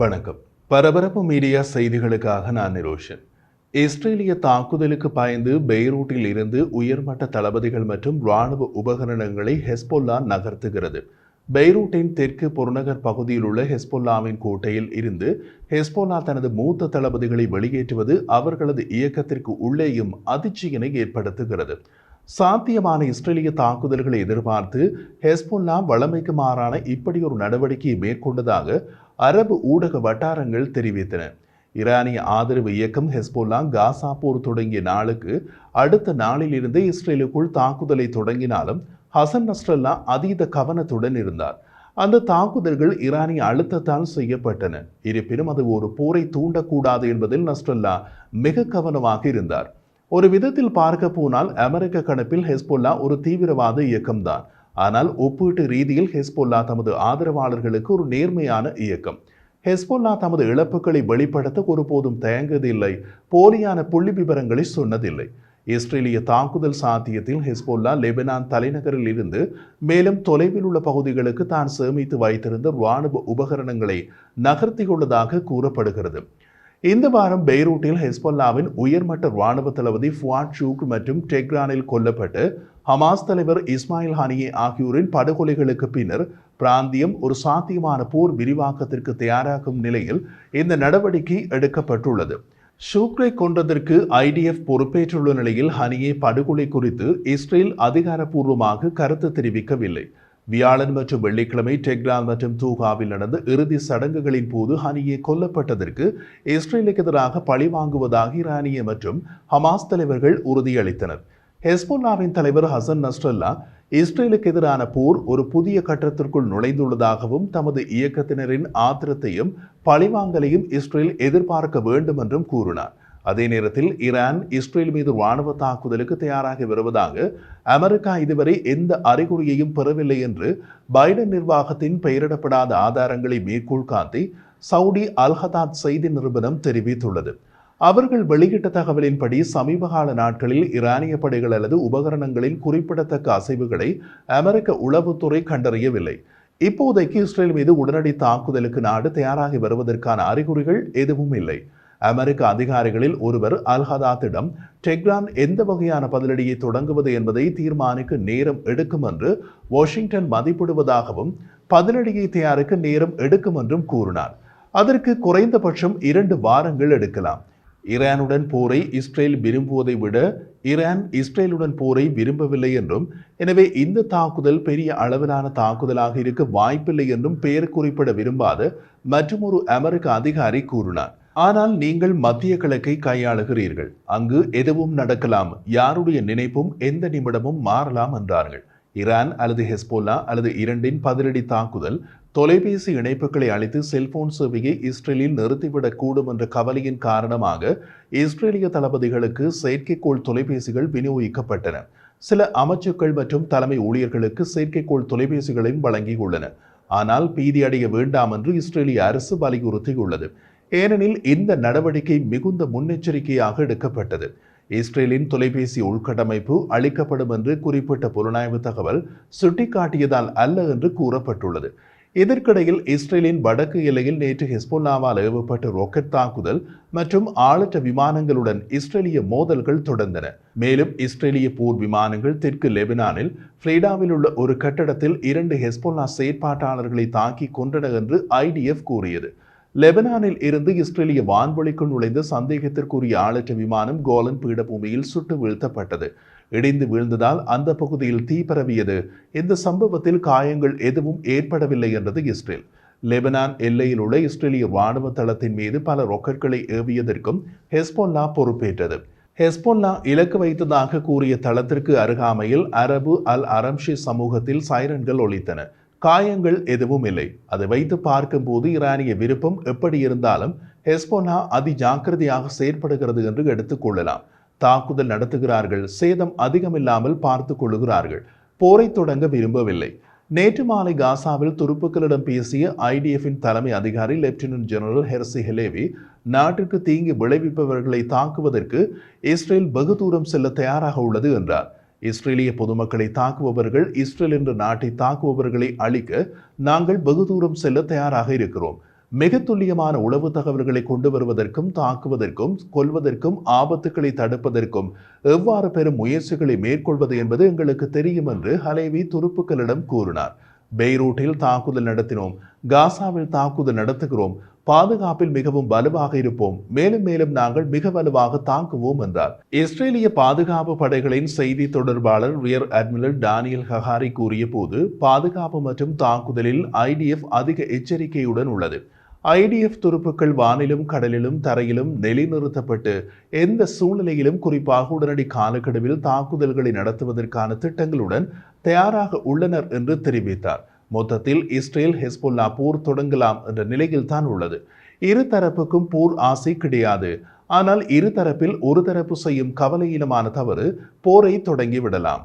வணக்கம். பரபரப்பு மீடியா செய்திகளுக்காக நான் நிரோஷன். இஸ்ரேலிய தாக்குதலுக்கு பயந்து பெய்ரூட்டில் இருந்து உயர்மட்ட தளபதிகள் மற்றும் இராணுவ உபகரணங்களை ஹெஸ்பொல்லா நகர்த்துகிறது. பெய்ரூட்டின் தெற்கு புறநகர் பகுதியில் உள்ள ஹெஸ்பொல்லாவின் கோட்டையில் இருந்து ஹெஸ்பொல்லா தனது மூத்த தளபதிகளை வெளியேற்றுவது அவர்களது இயக்கத்திற்கு உள்ளேயும் அதிர்ச்சியினை ஏற்படுத்துகிறது. சாத்தியமான இஸ்ரேலிய தாக்குதல்களை எதிர்பார்த்து ஹெஸ்பொல்லா வழமைக்கு மாறான இப்படி ஒரு நடவடிக்கையை மேற்கொண்டதாக அரபு ஊடக வட்டாரங்கள் தெரிவித்தன. ஈரானிய ஆதரவு இயக்கம் ஹெஸ்பொல்லா காசா போர் தொடங்கிய நாளுக்கு அடுத்த நாளில் இருந்து இஸ்ரேலுக்குள் தாக்குதலை தொடங்கினாலும் ஹசன் நஸ்ரல்லா அதீத கவனத்துடன் இருந்தார். அந்த தாக்குதல்கள் ஈரானிய அழுத்தத்தால் செய்யப்பட்டன. இருப்பினும் அது ஒரு போரை தூண்டக்கூடாது என்பதில் நஸ்ரல்லா மிக கவனமாக இருந்தார். ஒரு விதத்தில் பார்க்க போனால் அமெரிக்க கணப்பில் ஹெஸ்பொல்லா ஒரு தீவிரவாத இயக்கம்தான். ஆனால் ஒப்பீட்டு ரீதியில் ஹெஸ்பொல்லா தமது ஆதரவாளர்களுக்கு ஒரு நேர்மையான இயக்கம். ஹெஸ்பொல்லா தமது இழப்புகளை வெளிப்படுத்த ஒருபோதும் தயங்குவதில்லை, போலியான புள்ளி விவரங்களை சொன்னதில்லை. இஸ்ரேலிய தாக்குதல் சாத்தியத்தில் ஹெஸ்பொல்லா லெபனான் தலைநகரில் இருந்து மேலும் தொலைவில் உள்ள பகுதிகளுக்கு தான் சேமித்து வைத்திருந்த இராணுவ உபகரணங்களை நகர்த்தியுள்ளதாக கூறப்படுகிறது. இந்த வாரம் பெய்ரூட்டில் ஹெஸ்பொல்லாவின் உயர்மட்ட இராணுவ தளபதி ஃபுவாட் ஷூக் மற்றும் டெஹ்ரானில் கொல்லப்பட்டு ஹமாஸ் தலைவர் இஸ்மாயில் ஹனியே ஆகியோரின் படுகொலைகளுக்கு பின்னர் பிராந்தியம் ஒரு சாத்தியமான போர் விரிவாக்கத்திற்கு தயாராகும் நிலையில் இந்த நடவடிக்கை எடுக்கப்பட்டுள்ளது. ஷூக்ரை கொன்றதற்கு IDF பொறுப்பேற்றுள்ள நிலையில் ஹனியே படுகொலை குறித்து இஸ்ரேல் அதிகாரப்பூர்வமாக கருத்து தெரிவிக்கவில்லை. வியாழன் மற்றும் வெள்ளிக்கிழமை டெஹ்ரான் மற்றும் தூகாவில் நடந்த இறுதி சடங்குகளின் போது ஹனியே கொல்லப்பட்டதற்கு இஸ்ரேலுக்கு எதிராக பழி வாங்குவதாக ஈரானிய மற்றும் ஹமாஸ் தலைவர்கள் உறுதியளித்தனர். ஹெஸ்பொல்லாவின் தலைவர் ஹசன் நஸ்ரல்லா இஸ்ரேலுக்கு எதிரான போர் ஒரு புதிய கட்டத்திற்குள் நுழைந்துள்ளதாகவும் தமது இயக்கத்தினரின் ஆத்திரத்தையும் பழிவாங்கலையும் இஸ்ரேல் எதிர்பார்க்க வேண்டும் என்றும் கூறினார். அதே நேரத்தில் ஈரான் இஸ்ரேல் மீது இராணுவ தாக்குதலுக்கு தயாராகி வருவதாக அமெரிக்கா இதுவரை எந்த அறிகுறியையும் பெறவில்லை என்று பைடன் நிர்வாகத்தின் பெயரிடப்படாத ஆதாரங்களை மேற்கோள் காட்டி சவுடி அல்ஹதாத் செய்தி நிறுவனம் தெரிவித்துள்ளது. அவர்கள் வெளியிட்ட தகவலின்படி சமீபகால நாட்களில் ஈரானிய படைகள் அல்லது உபகரணங்களின் குறிப்பிடத்தக்க அசைவுகளை அமெரிக்க உளவுத்துறை கண்டறியவில்லை. இப்போதைக்கு இஸ்ரேல் மீது உடனடி தாக்குதலுக்கு நாடு தயாராகி வருவதற்கான அறிகுறிகள் எதுவும் இல்லை. அமெரிக்க அதிகாரிகளில் ஒருவர் அல்ஹதாத்திடம் டெஹ்ரான் எந்த வகையான பதிலடியை தொடங்குவது என்பதை தீர்மானிக்க நேரம் எடுக்கும் என்று வாஷிங்டன் மதிப்பிடுவதாகவும் பதிலடியை தயாரிக்க நேரம் எடுக்கும் என்றும் கூறினார். அதற்கு குறைந்தபட்சம் 2 வாரங்கள் எடுக்கலாம். ஈரானுடன் போரை இஸ்ரேல் விரும்புவதை விட ஈரான் இஸ்ரேலுடன் போரை விரும்பவில்லை என்றும், எனவே இந்த தாக்குதல் பெரிய அளவிலான தாக்குதலாக இருக்க வாய்ப்பில்லை என்றும் பெயர் குறிப்பிட விரும்பாத மற்றொரு அமெரிக்க அதிகாரி கூறினார். ஆனால் நீங்கள் மத்திய கிழக்கை கையாளுகிறீர்கள், அங்கு எதுவும் நடக்கலாம், யாருடைய நினைப்பும் எந்த நிமிடமும் மாறலாம் என்றார்கள். ஈரான் அல்லது ஹெஸ்பொல்லா அல்லது இரண்டின் பதிலடி தாக்குதல் தொலைபேசி இணைப்புகளை அளித்து செல்போன் சேவையை இஸ்ரேலில் நிறுத்திவிடக் கூடும் என்ற கவலையின் காரணமாக இஸ்ரேலிய தளபதிகளுக்கு செயற்கைக்கோள் தொலைபேசிகள் விநியோகிக்கப்பட்டன. சில அமைச்சுக்கள் மற்றும் தலைமை ஊழியர்களுக்கு செயற்கைக்கோள் தொலைபேசிகளையும் வழங்கியுள்ளன. ஆனால் பீதி அடைய வேண்டாம் என்று இஸ்ரேலிய அரசு வலியுறுத்தியுள்ளது. ஏனெனில் இந்த நடவடிக்கை மிகுந்த முன்னெச்சரிக்கையாக எடுக்கப்பட்டது. இஸ்ரேலின் தொலைபேசி உள்கட்டமைப்பு அளிக்கப்படும் என்று குறிப்பிட்ட புலனாய்வு தகவல் சுட்டிக்காட்டியதால் அல்ல என்று கூறப்பட்டுள்ளது. இதற்கிடையில் இஸ்ரேலின் வடக்கு எல்லையில் நேற்று ஹெஸ்பொல்லாவால் ஏவப்பட்ட ராக்கெட் தாக்குதல் மற்றும் ஆளற்ற விமானங்களுடன் இஸ்ரேலிய மோதல்கள் தொடர்ந்தன. மேலும் இஸ்ரேலிய போர் விமானங்கள் தெற்கு லெபனானில் ஃப்ரீடாவில் உள்ள ஒரு கட்டடத்தில் 2 ஹெஸ்பொல்லா செயற்பாட்டாளர்களை தாக்கி கொன்றன என்று IDF கூறியது. லெபனானில் இருந்து இஸ்ரேலிய வான்வெளிக்குள் நுழைந்த சந்தேகத்திற்குரிய ஆளற்ற விமானம் கோலன் பீடபூமியில் சுட்டு வீழ்த்தப்பட்டது. இடிந்து வீழ்ந்ததால் அந்த பகுதியில் தீ பரவியது. இந்த சம்பவத்தில் காயங்கள் எதுவும் ஏற்படவில்லை என்றது இஸ்ரேல். லெபனான் எல்லையில் உள்ள இஸ்ரேலிய இராணுவ தளத்தின் மீது பல ராக்கெட்களை ஏவியதற்கும் ஹெஸ்பொல்லா பொறுப்பேற்றது. ஹெஸ்பொல்லா இலக்கு வைத்ததாக கூறிய தளத்திற்கு அருகாமையில் அரபு அல் அரம்ஷி சமூகத்தில் சைரன்கள் ஒலித்தன. காயங்கள் எதுவும் இல்லை. அதை வைத்து பார்க்கும்போது ஈரானிய விருப்பம் எப்படி இருந்தாலும் ஹெஸ்பொல்லா அதி ஜாக்கிரதையாக செயற்படுகிறது என்று எடுத்துக்கொள்ளலாம். தாக்குதல் நடத்துகிறார்கள், சேதம் அதிகமில்லாமல் பார்த்து கொள்ளுகிறார்கள், போரை தொடங்க விரும்பவில்லை. நேற்று மாலை காசாவில் துருப்புக்களிடம் பேசிய IDFின் தலைமை அதிகாரி லெப்டினன்ட் ஜெனரல் ஹெர்சி ஹெலேவி நாட்டிற்கு தீங்கு விளைவிப்பவர்களை தாக்குவதற்கு இஸ்ரேல் வெகு தூரம் செல்ல தயாராக உள்ளது என்றார். இஸ்ரேலிய பொதுமக்களை தாக்குபவர்கள் இஸ்ரேல் என்ற நாட்டை தாக்குபவர்களை அழிக்க நாங்கள் வெகு தூரம் செல்ல தயாராக இருக்கிறோம். மிக துல்லியமான உளவு தகவல்களை கொண்டு வருவதற்கும் தாக்குவதற்கும் கொல்வதற்கும் ஆபத்துக்களை தடுப்பதற்கும் எவ்வாறு பெரும் முயற்சிகளை மேற்கொள்வது என்பது எங்களுக்கு தெரியும் என்று ஹலேவி துருப்புக்களிடம் கூறினார். பெய்ரூட்டில் தாக்குதல் நடத்தினோம், காசாவில் தாக்குதல் நடத்துகிறோம், பாதுகாப்பில் மிகவும் வலுவாக இருப்போம், மேலும் மேலும் நாங்கள் மிக வலுவாக தாக்குவோம் என்றார். இஸ்ரேலிய பாதுகாப்பு படைகளின் செய்தி தொடர்பாளர் ரியர் அட்மிரல் டானியல் ஹகாரி கூறிய போது, பாதுகாப்பு மற்றும் தாக்குதலில் IDF அதிக எச்சரிக்கையுடன் உள்ளது. IDF துருப்புக்கள் வானிலும் கடலிலும் தரையிலும் நிலைநிறுத்தப்பட்டு எந்த சூழ்நிலையிலும் குறிப்பாக உடனடி காலக்கெடுவில் தாக்குதல்களை நடத்துவதற்கான திட்டங்களுடன் தயாராக உள்ளனர் என்று தெரிவித்தார். மொத்தத்தில் இஸ்ரேல் ஹெஸ்பொல்லா போர் தொடங்கலாம் என்ற நிலையில் தான் உள்ளது. இரு தரப்புக்கும் போர் ஆசை கிடையாது. ஆனால் இரு தரப்பில் ஒரு தரப்பு செய்யும் கவலையினமான தவறு போரை தொடங்கிவிடலாம்.